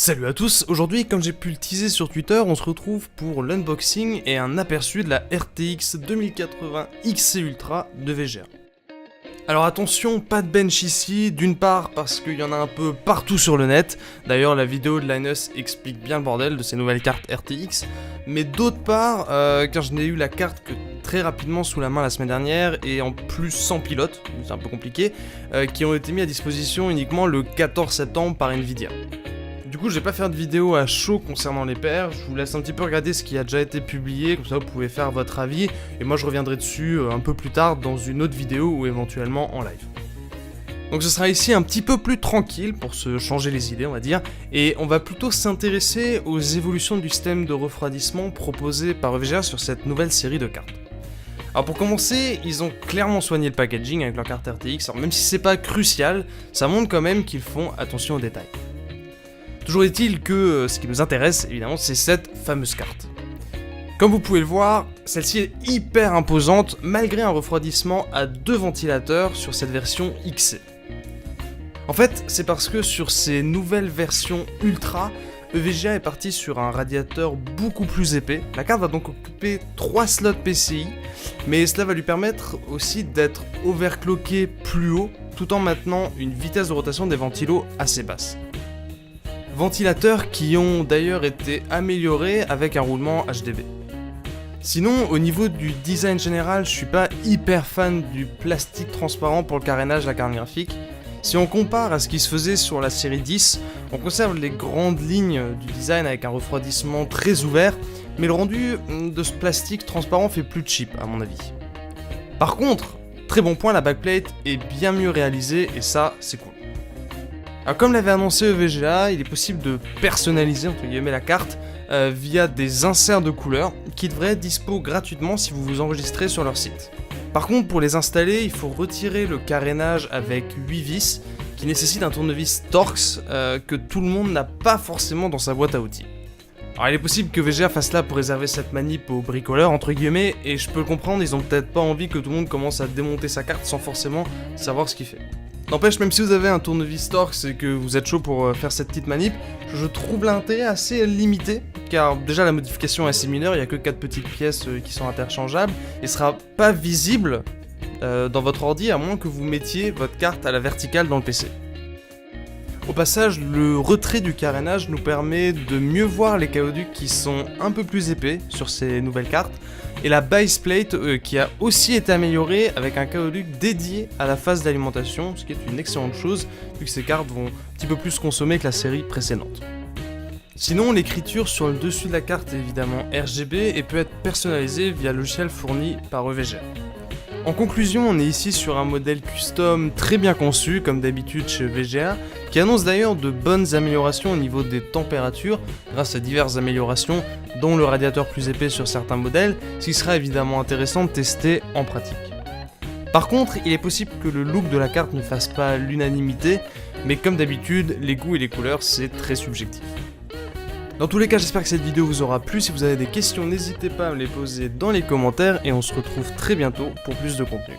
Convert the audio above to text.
Salut à tous, aujourd'hui comme j'ai pu le teaser sur Twitter, on se retrouve pour l'unboxing et un aperçu de la RTX 2080 XC Ultra de VGA. Alors attention, pas de bench ici, d'une part parce qu'il y en a un peu partout sur le net, d'ailleurs la vidéo de Linus explique bien le bordel de ces nouvelles cartes RTX, mais d'autre part, car je n'ai eu la carte que très rapidement sous la main la semaine dernière, et en plus sans pilote, c'est un peu compliqué, qui ont été mis à disposition uniquement le 14 septembre par Nvidia. Du coup, je vais pas faire de vidéo à chaud concernant les paires, je vous laisse un petit peu regarder ce qui a déjà été publié, comme ça vous pouvez faire votre avis, et moi je reviendrai dessus un peu plus tard dans une autre vidéo ou éventuellement en live. Donc ce sera ici un petit peu plus tranquille pour se changer les idées on va dire, et on va plutôt s'intéresser aux évolutions du système de refroidissement proposé par VGA sur cette nouvelle série de cartes. Alors pour commencer, ils ont clairement soigné le packaging avec leur carte RTX, alors même si c'est pas crucial, ça montre quand même qu'ils font attention aux détails. Toujours est-il que ce qui nous intéresse, évidemment, c'est cette fameuse carte. Comme vous pouvez le voir, celle-ci est hyper imposante, malgré un refroidissement à 2 ventilateurs sur cette version XC. En fait, c'est parce que sur ces nouvelles versions Ultra, VGA est parti sur un radiateur beaucoup plus épais. La carte va donc occuper 3 slots PCI, mais cela va lui permettre aussi d'être overclocké plus haut, tout en maintenant une vitesse de rotation des ventilos assez basse. Ventilateurs qui ont d'ailleurs été améliorés avec un roulement HDB. Sinon, au niveau du design général, je suis pas hyper fan du plastique transparent pour le carénage de la carte graphique. Si on compare à ce qui se faisait sur la série 10, on conserve les grandes lignes du design avec un refroidissement très ouvert, mais le rendu de ce plastique transparent fait plus cheap à mon avis. Par contre, très bon point, la backplate est bien mieux réalisée et ça, c'est cool. Alors comme l'avait annoncé VGA, il est possible de personnaliser entre guillemets la carte via des inserts de couleurs qui devraient être dispo gratuitement si vous vous enregistrez sur leur site. Par contre, pour les installer, il faut retirer le carénage avec 8 vis qui nécessite un tournevis Torx que tout le monde n'a pas forcément dans sa boîte à outils. Alors il est possible que VGA fasse là pour réserver cette manip aux bricoleurs entre guillemets, et je peux le comprendre, ils ont peut-être pas envie que tout le monde commence à démonter sa carte sans forcément savoir ce qu'il fait. N'empêche, même si vous avez un tournevis Torx et que vous êtes chaud pour faire cette petite manip, je trouve l'intérêt assez limité, car déjà la modification est assez mineure, il n'y a que 4 petites pièces qui sont interchangeables, et sera pas visible dans votre ordi à moins que vous mettiez votre carte à la verticale dans le PC. Au passage, le retrait du carénage nous permet de mieux voir les caoducs qui sont un peu plus épais sur ces nouvelles cartes, et la base plate qui a aussi été améliorée avec un caoduc dédié à la phase d'alimentation, ce qui est une excellente chose vu que ces cartes vont un petit peu plus consommer que la série précédente. Sinon, l'écriture sur le dessus de la carte est évidemment RGB et peut être personnalisée via le logiciel fourni par VGA. En conclusion, on est ici sur un modèle custom très bien conçu, comme d'habitude chez VGA, qui annonce d'ailleurs de bonnes améliorations au niveau des températures, grâce à diverses améliorations, dont le radiateur plus épais sur certains modèles, ce qui sera évidemment intéressant de tester en pratique. Par contre, il est possible que le look de la carte ne fasse pas l'unanimité, mais comme d'habitude, les goûts et les couleurs, c'est très subjectif. Dans tous les cas, j'espère que cette vidéo vous aura plu. Si vous avez des questions, n'hésitez pas à me les poser dans les commentaires et on se retrouve très bientôt pour plus de contenu.